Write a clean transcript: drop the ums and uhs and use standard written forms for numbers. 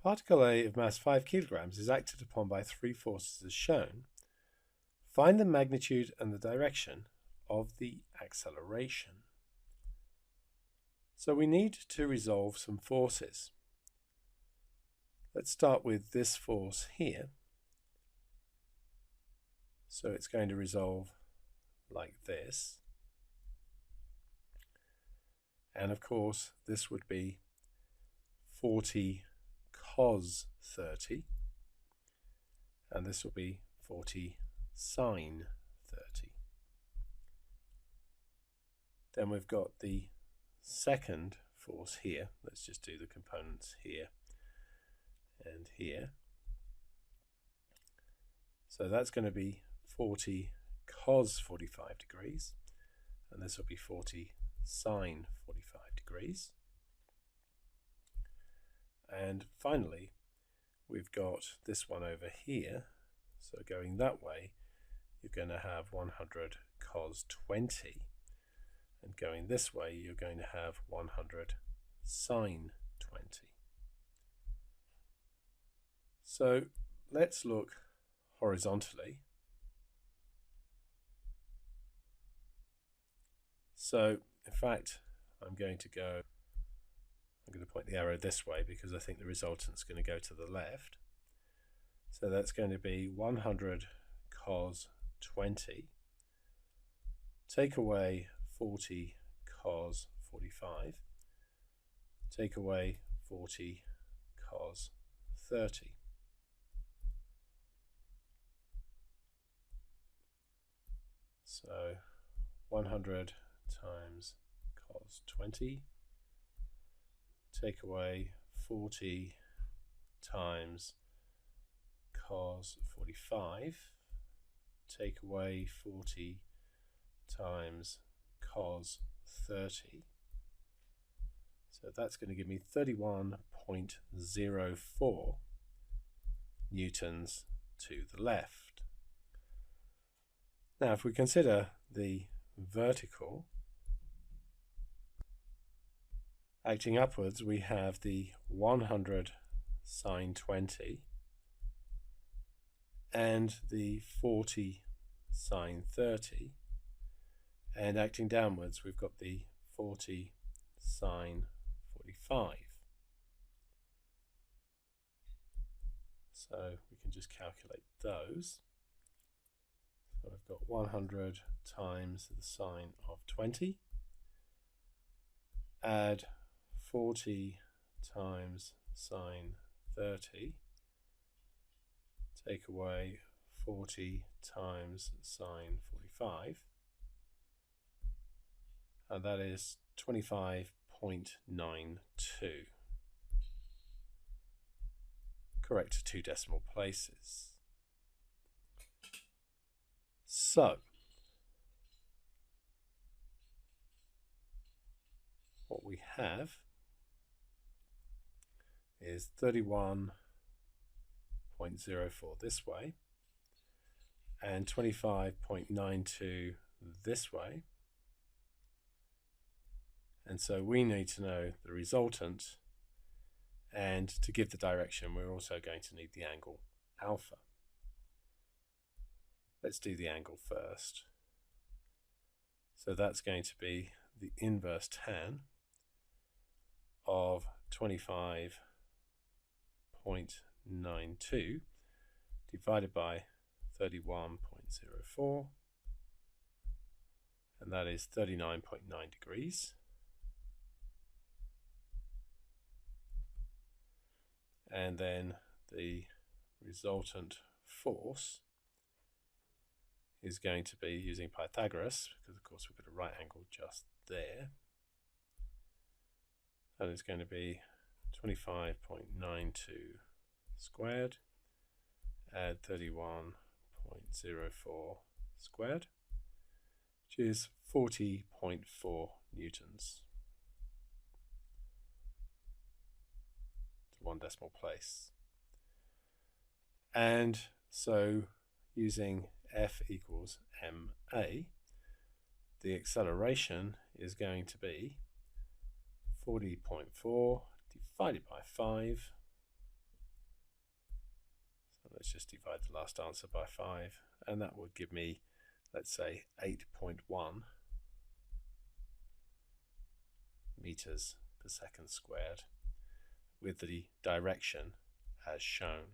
Particle A of mass 5 kilograms is acted upon by three forces as shown. Find the magnitude and the direction of the acceleration. So we need to resolve some forces. Let's start with this force here. So it's going to resolve like this. And of course, this would be 40 cos 30. And this will be 40 sine 30. Then we've got the second force here. Let's just do the components here and here. So that's going to be 40 cos 45 degrees, and this will be 40 sine 45 degrees. And finally, we've got this one over here. So going that way, you're going to have 100 cos 20. And going this way, you're going to have 100 sine 20. So let's look horizontally. So in fact, I'm going to point the arrow this way because I think the resultant's going to go to the left. So that's going to be 100 cos 20. Take away 40 cos 45. Take away 40 cos 30. So 100 times cos 20, take away 40 times cos 45, take away 40 times cos 30. So that's going to give me 31.04 newtons to the left. Now if we consider the vertical, acting upwards, we have the 100 sine 20 and the 40 sine 30, and acting downwards we've got the 40 sine 45. So we can just calculate those. So I've got 100 times the sine of 20, add 40 times sine 30, take away 40 times sine 45, and that is 25.92. Correct to 2 decimal places. So what we have is 31.04 this way and 25.92 this way. And so we need to know the resultant, and to give the direction we're also going to need the angle alpha. Let's do the angle first. So that's going to be the inverse tan of 25.92 divided by 31.04, and that is 39.9 degrees. And then the resultant force is going to be, using Pythagoras, because of course we've got a right angle just there, that is going to be 25.92 squared, add 31.04 squared, which is 40.4 newtons to 1 decimal place. And so using F equals ma, the acceleration is going to be 40.4 divided by 5, Let's just divide the last answer by 5, and that would give me, let's say, 8.1 meters per second squared with the direction as shown.